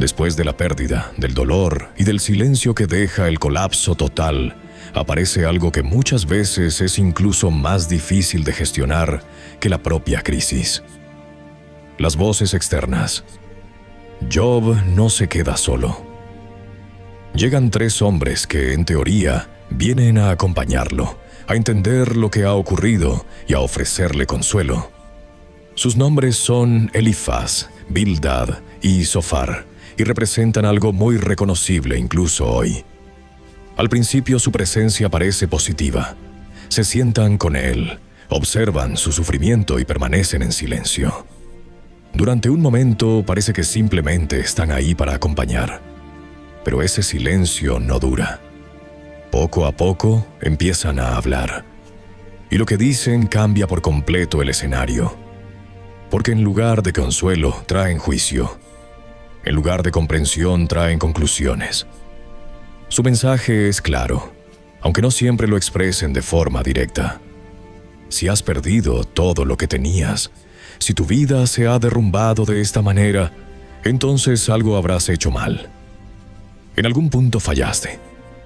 Después de la pérdida, del dolor y del silencio que deja el colapso total, aparece algo que muchas veces es incluso más difícil de gestionar que la propia crisis. Las voces externas. Job no se queda solo. Llegan 3 hombres que, en teoría, vienen a acompañarlo, a entender lo que ha ocurrido y a ofrecerle consuelo. Sus nombres son Elifaz, Bildad y Zofar, y representan algo muy reconocible incluso hoy. Al principio su presencia parece positiva. Se sientan con él, observan su sufrimiento y permanecen en silencio. Durante un momento parece que simplemente están ahí para acompañar. Pero ese silencio no dura. Poco a poco empiezan a hablar. Y lo que dicen cambia por completo el escenario. Porque en lugar de consuelo traen juicio. En lugar de comprensión traen conclusiones. Su mensaje es claro, aunque no siempre lo expresen de forma directa. Si has perdido todo lo que tenías, si tu vida se ha derrumbado de esta manera, entonces algo habrás hecho mal. En algún punto fallaste,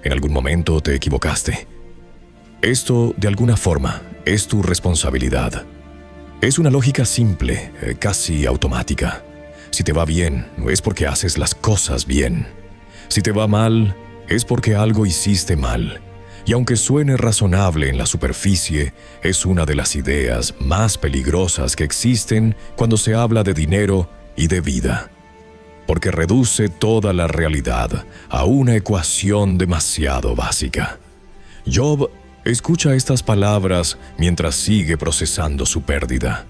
en algún momento te equivocaste. Esto, de alguna forma, es tu responsabilidad. Es una lógica simple, casi automática. Si te va bien, no es porque haces las cosas bien. Si te va mal, es porque algo hiciste mal. Y aunque suene razonable en la superficie, es una de las ideas más peligrosas que existen cuando se habla de dinero y de vida. Porque reduce toda la realidad a una ecuación demasiado básica. Job escucha estas palabras mientras sigue procesando su pérdida.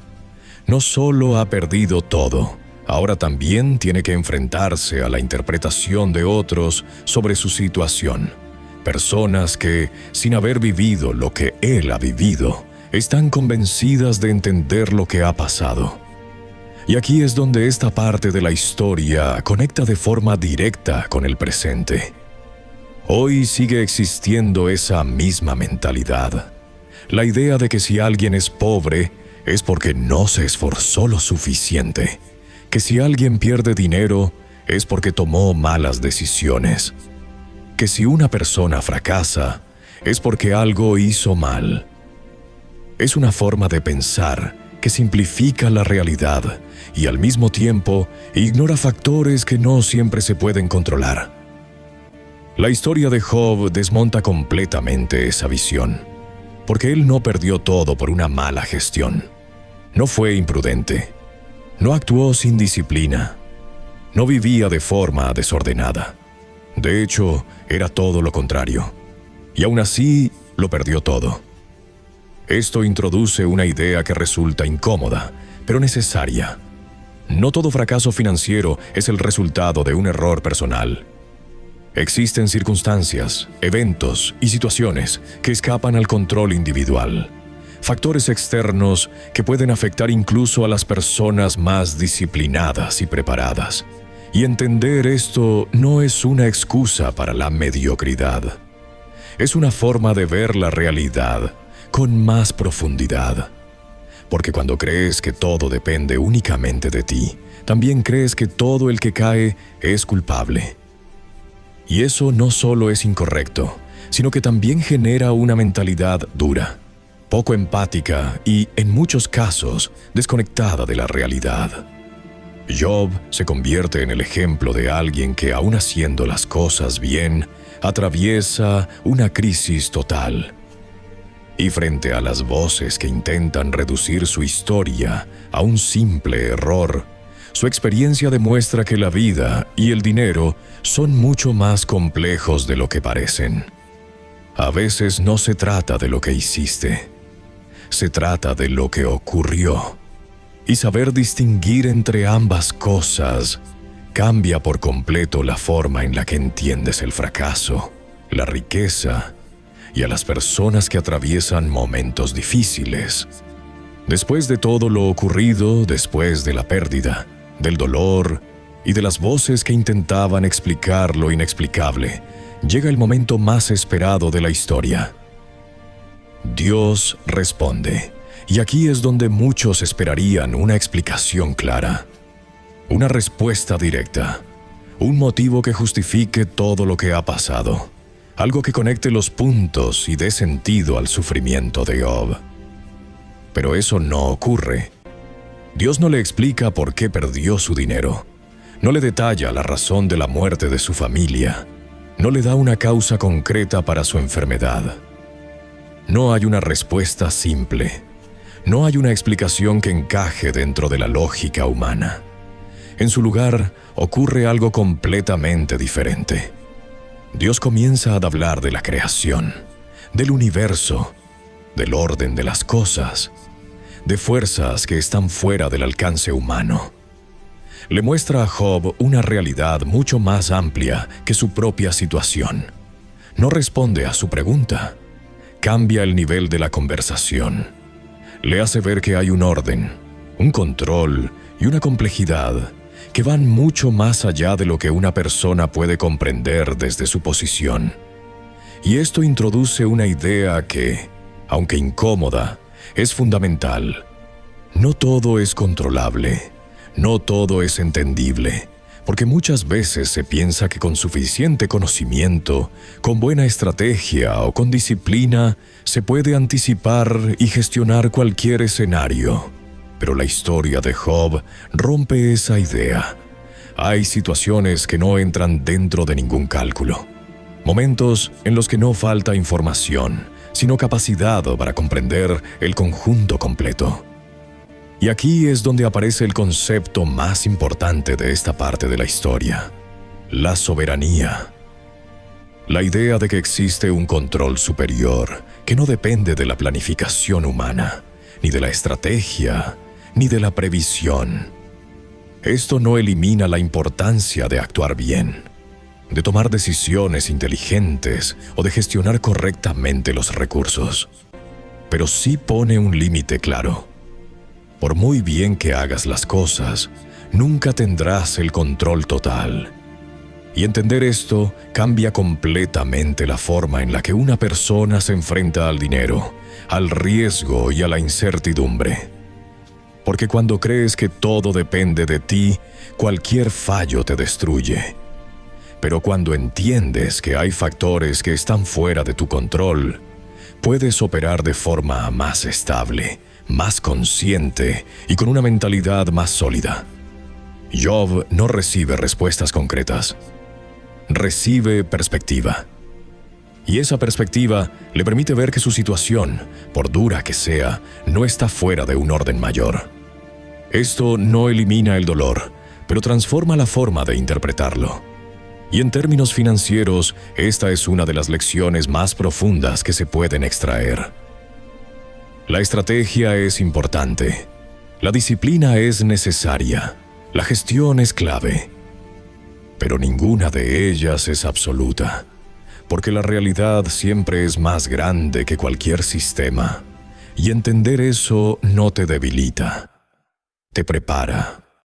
No solo ha perdido todo, ahora también tiene que enfrentarse a la interpretación de otros sobre su situación. Personas que, sin haber vivido lo que él ha vivido, están convencidas de entender lo que ha pasado. Y aquí es donde esta parte de la historia conecta de forma directa con el presente. Hoy sigue existiendo esa misma mentalidad. La idea de que si alguien es pobre, es porque no se esforzó lo suficiente. Que si alguien pierde dinero, es porque tomó malas decisiones. Que si una persona fracasa, es porque algo hizo mal. Es una forma de pensar que simplifica la realidad y al mismo tiempo ignora factores que no siempre se pueden controlar. La historia de Job desmonta completamente esa visión, porque él no perdió todo por una mala gestión. No fue imprudente. No actuó sin disciplina. No vivía de forma desordenada. De hecho, era todo lo contrario. Y aún así, lo perdió todo. Esto introduce una idea que resulta incómoda, pero necesaria. No todo fracaso financiero es el resultado de un error personal. Existen circunstancias, eventos y situaciones que escapan al control individual. Factores externos que pueden afectar incluso a las personas más disciplinadas y preparadas. Y entender esto no es una excusa para la mediocridad. Es una forma de ver la realidad con más profundidad. Porque cuando crees que todo depende únicamente de ti, también crees que todo el que cae es culpable. Y eso no solo es incorrecto, sino que también genera una mentalidad dura, poco empática y, en muchos casos, desconectada de la realidad. Job se convierte en el ejemplo de alguien que, aun haciendo las cosas bien, atraviesa una crisis total. Y frente a las voces que intentan reducir su historia a un simple error, su experiencia demuestra que la vida y el dinero son mucho más complejos de lo que parecen. A veces no se trata de lo que hiciste, se trata de lo que ocurrió. Y saber distinguir entre ambas cosas cambia por completo la forma en la que entiendes el fracaso, la riqueza y a las personas que atraviesan momentos difíciles. Después de todo lo ocurrido, después de la pérdida, del dolor y de las voces que intentaban explicar lo inexplicable, llega el momento más esperado de la historia. Dios responde, y aquí es donde muchos esperarían una explicación clara, una respuesta directa, un motivo que justifique todo lo que ha pasado, algo que conecte los puntos y dé sentido al sufrimiento de Job. Pero eso no ocurre. Dios no le explica por qué perdió su dinero, no le detalla la razón de la muerte de su familia, no le da una causa concreta para su enfermedad. No hay una respuesta simple, no hay una explicación que encaje dentro de la lógica humana. En su lugar, ocurre algo completamente diferente. Dios comienza a hablar de la creación, del universo, del orden de las cosas, de fuerzas que están fuera del alcance humano. Le muestra a Job una realidad mucho más amplia que su propia situación. No responde a su pregunta. Cambia el nivel de la conversación. Le hace ver que hay un orden, un control y una complejidad que van mucho más allá de lo que una persona puede comprender desde su posición. Y esto introduce una idea que, aunque incómoda, es fundamental. No todo es controlable, no todo es entendible, porque muchas veces se piensa que con suficiente conocimiento, con buena estrategia o con disciplina, se puede anticipar y gestionar cualquier escenario. Pero la historia de Job rompe esa idea. Hay situaciones que no entran dentro de ningún cálculo. Momentos en los que no falta información, sino capacidad para comprender el conjunto completo. Y aquí es donde aparece el concepto más importante de esta parte de la historia: la soberanía. La idea de que existe un control superior que no depende de la planificación humana, ni de la estrategia, ni de la previsión. Esto no elimina la importancia de actuar bien, de tomar decisiones inteligentes o de gestionar correctamente los recursos. Pero sí pone un límite claro. Por muy bien que hagas las cosas, nunca tendrás el control total. Y entender esto cambia completamente la forma en la que una persona se enfrenta al dinero, al riesgo y a la incertidumbre. Porque cuando crees que todo depende de ti, cualquier fallo te destruye. Pero cuando entiendes que hay factores que están fuera de tu control, puedes operar de forma más estable, más consciente y con una mentalidad más sólida. Job no recibe respuestas concretas. Recibe perspectiva. Y esa perspectiva le permite ver que su situación, por dura que sea, no está fuera de un orden mayor. Esto no elimina el dolor, pero transforma la forma de interpretarlo. Y en términos financieros, esta es una de las lecciones más profundas que se pueden extraer. La estrategia es importante. La disciplina es necesaria. La gestión es clave. Pero ninguna de ellas es absoluta, porque la realidad siempre es más grande que cualquier sistema. Y entender eso no te debilita, te prepara.